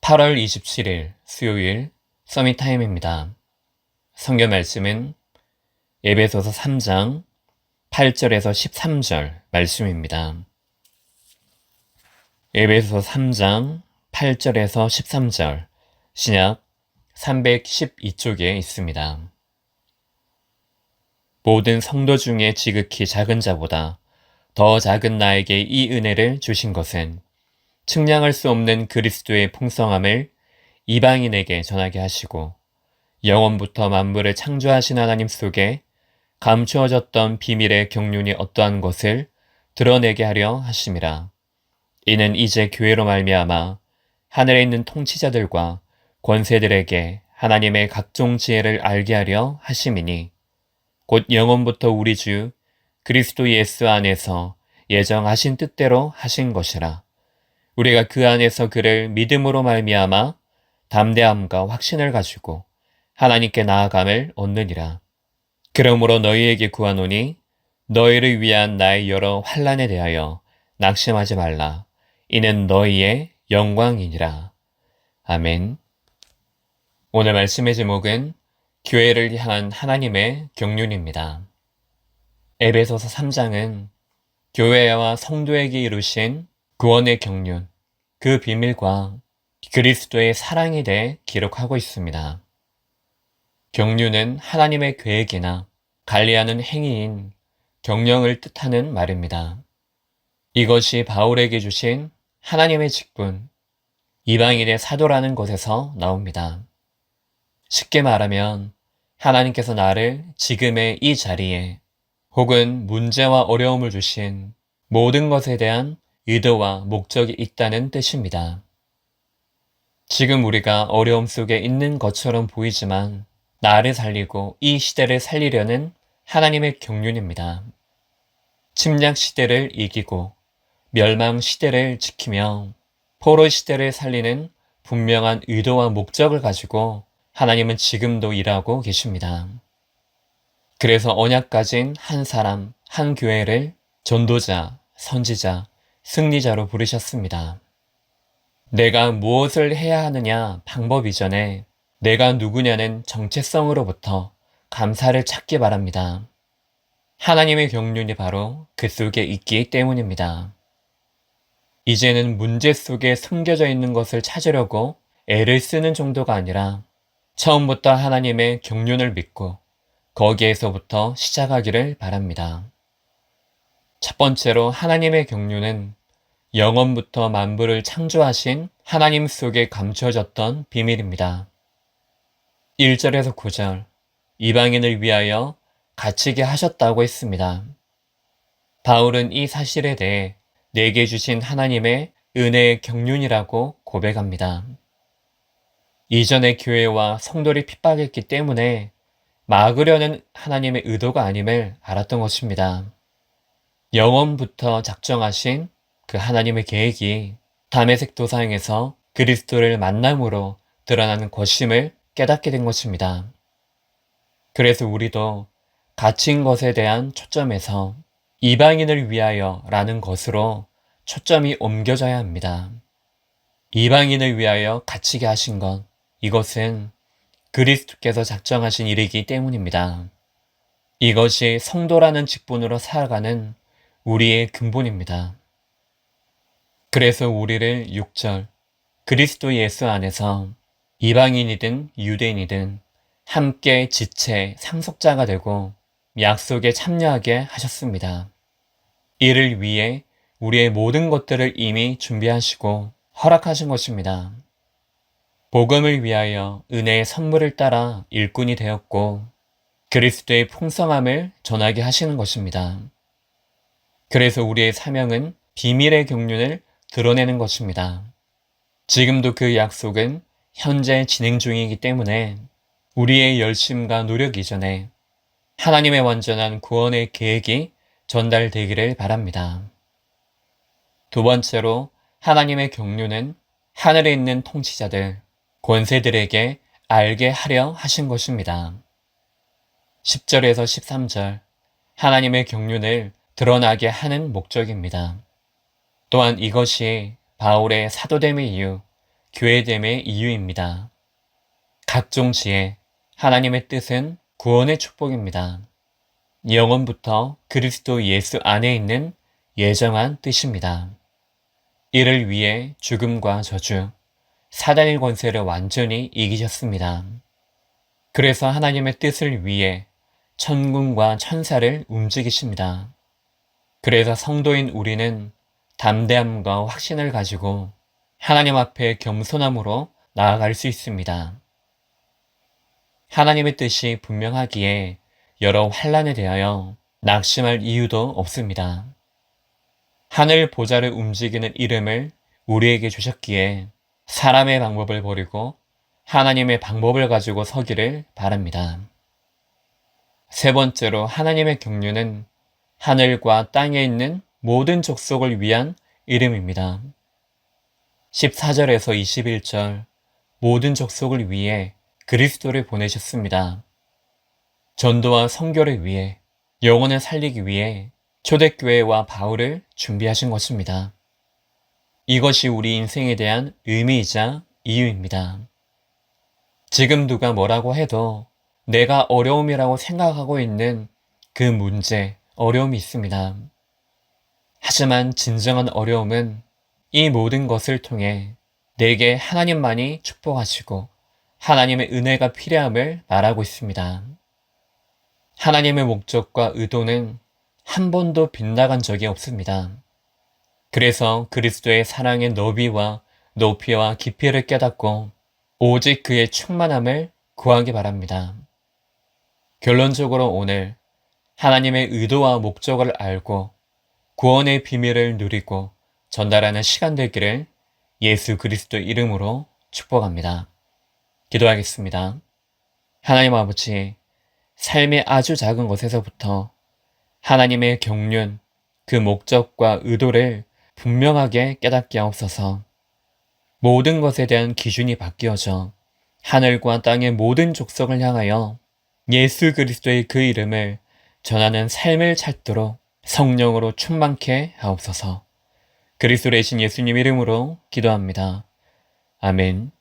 8월 27일 수요일 서밋타임입니다. 성경 말씀은 에베소서 3장 8절에서 13절 말씀입니다. 에베소서 3장 8절에서 13절 신약 312쪽에 있습니다. 모든 성도 중에 지극히 작은 자보다 더 작은 나에게 이 은혜를 주신 것은 측량할 수 없는 그리스도의 풍성함을 이방인에게 전하게 하시고 영원부터 만물을 창조하신 하나님 속에 감추어졌던 비밀의 경륜이 어떠한 것을 드러내게 하려 하심이라. 이는 이제 교회로 말미암아 하늘에 있는 통치자들과 권세들에게 하나님의 각종 지혜를 알게 하려 하심이니 곧 영원부터 우리 주 그리스도 예수 안에서 예정하신 뜻대로 하신 것이라. 우리가 그 안에서 그를 믿음으로 말미암아 담대함과 확신을 가지고 하나님께 나아감을 얻느니라. 그러므로 너희에게 구하노니 너희를 위한 나의 여러 환난에 대하여 낙심하지 말라. 이는 너희의 영광이니라. 아멘. 오늘 말씀의 제목은 교회를 향한 하나님의 경륜입니다. 에베소서 3장은 교회와 성도에게 이루신 구원의 경륜, 그 비밀과 그리스도의 사랑에 대해 기록하고 있습니다. 경륜은 하나님의 계획이나 관리하는 행위인 경영을 뜻하는 말입니다. 이것이 바울에게 주신 하나님의 직분, 이방인의 사도라는 것에서 나옵니다. 쉽게 말하면 하나님께서 나를 지금의 이 자리에 혹은 문제와 어려움을 주신 모든 것에 대한 의도와 목적이 있다는 뜻입니다. 지금 우리가 어려움 속에 있는 것처럼 보이지만 나를 살리고 이 시대를 살리려는 하나님의 경륜입니다. 침략 시대를 이기고 멸망 시대를 지키며 포로 시대를 살리는 분명한 의도와 목적을 가지고 하나님은 지금도 일하고 계십니다. 그래서 언약 가진 한 사람, 한 교회를 전도자, 선지자, 승리자로 부르셨습니다. 내가 무엇을 해야 하느냐 방법 이전에 내가 누구냐는 정체성으로부터 감사를 찾기 바랍니다. 하나님의 경륜이 바로 그 속에 있기 때문입니다. 이제는 문제 속에 숨겨져 있는 것을 찾으려고 애를 쓰는 정도가 아니라 처음부터 하나님의 경륜을 믿고 거기에서부터 시작하기를 바랍니다. 첫 번째로 하나님의 경륜은 영원부터 만물을 창조하신 하나님 속에 감추어졌던 비밀입니다. 1절에서 9절, 이방인을 위하여 갇히게 하셨다고 했습니다. 바울은 이 사실에 대해 내게 주신 하나님의 은혜의 경륜이라고 고백합니다. 이전의 교회와 성도를 핍박했기 때문에 막으려는 하나님의 의도가 아님을 알았던 것입니다. 영원부터 작정하신 그 하나님의 계획이 다메섹 도상에서 그리스도를 만남으로 드러나는 것임을 깨닫게 된 것입니다. 그래서 우리도 갇힌 것에 대한 초점에서 이방인을 위하여 라는 것으로 초점이 옮겨져야 합니다. 이방인을 위하여 갇히게 하신 것, 이것은 그리스도께서 작정하신 일이기 때문입니다. 이것이 성도라는 직분으로 살아가는 우리의 근본입니다. 그래서 우리를 6절, 그리스도 예수 안에서 이방인이든 유대인이든 함께 지체, 상속자가 되고 약속에 참여하게 하셨습니다. 이를 위해 우리의 모든 것들을 이미 준비하시고 허락하신 것입니다. 복음을 위하여 은혜의 선물을 따라 일꾼이 되었고 그리스도의 풍성함을 전하게 하시는 것입니다. 그래서 우리의 사명은 비밀의 경륜을 드러내는 것입니다. 지금도 그 약속은 현재 진행 중이기 때문에 우리의 열심과 노력 이전에 하나님의 완전한 구원의 계획이 전달되기를 바랍니다. 두 번째로 하나님의 경륜은 하늘에 있는 통치자들, 권세들에게 알게 하려 하신 것입니다. 10절에서 13절, 하나님의 경륜을 드러나게 하는 목적입니다. 또한 이것이 바울의 사도됨의 이유, 교회됨의 이유입니다. 각종 지혜, 하나님의 뜻은 구원의 축복입니다. 영원부터 그리스도 예수 안에 있는 예정한 뜻입니다. 이를 위해 죽음과 저주, 사단의 권세를 완전히 이기셨습니다. 그래서 하나님의 뜻을 위해 천군과 천사를 움직이십니다. 그래서 성도인 우리는 담대함과 확신을 가지고 하나님 앞에 겸손함으로 나아갈 수 있습니다. 하나님의 뜻이 분명하기에 여러 환난에 대하여 낙심할 이유도 없습니다. 하늘 보좌를 움직이는 이름을 우리에게 주셨기에 사람의 방법을 버리고 하나님의 방법을 가지고 서기를 바랍니다. 세 번째로 하나님의 경륜은 하늘과 땅에 있는 모든 족속을 위한 이름입니다. 14절에서 21절 모든 족속을 위해 그리스도를 보내셨습니다. 전도와 선교를 위해 영혼을 살리기 위해 초대교회와 바울을 준비하신 것입니다. 이것이 우리 인생에 대한 의미이자 이유입니다. 지금 누가 뭐라고 해도 내가 어려움이라고 생각하고 있는 그 문제, 어려움이 있습니다. 하지만 진정한 어려움은 이 모든 것을 통해 내게 하나님만이 축복하시고 하나님의 은혜가 필요함을 말하고 있습니다. 하나님의 목적과 의도는 한 번도 빗나간 적이 없습니다. 그래서 그리스도의 사랑의 너비와 높이와 깊이를 깨닫고 오직 그의 충만함을 구하기 바랍니다. 결론적으로 오늘 하나님의 의도와 목적을 알고 구원의 비밀을 누리고 전달하는 시간 되기를 예수 그리스도 이름으로 축복합니다. 기도하겠습니다. 하나님 아버지, 삶의 아주 작은 것에서부터 하나님의 경륜, 그 목적과 의도를 분명하게 깨닫게 하옵소서. 모든 것에 대한 기준이 바뀌어져 하늘과 땅의 모든 족속을 향하여 예수 그리스도의 그 이름을 전하는 삶을 찾도록 성령으로 충만케 하옵소서. 그리스도의 신 예수님 이름으로 기도합니다. 아멘.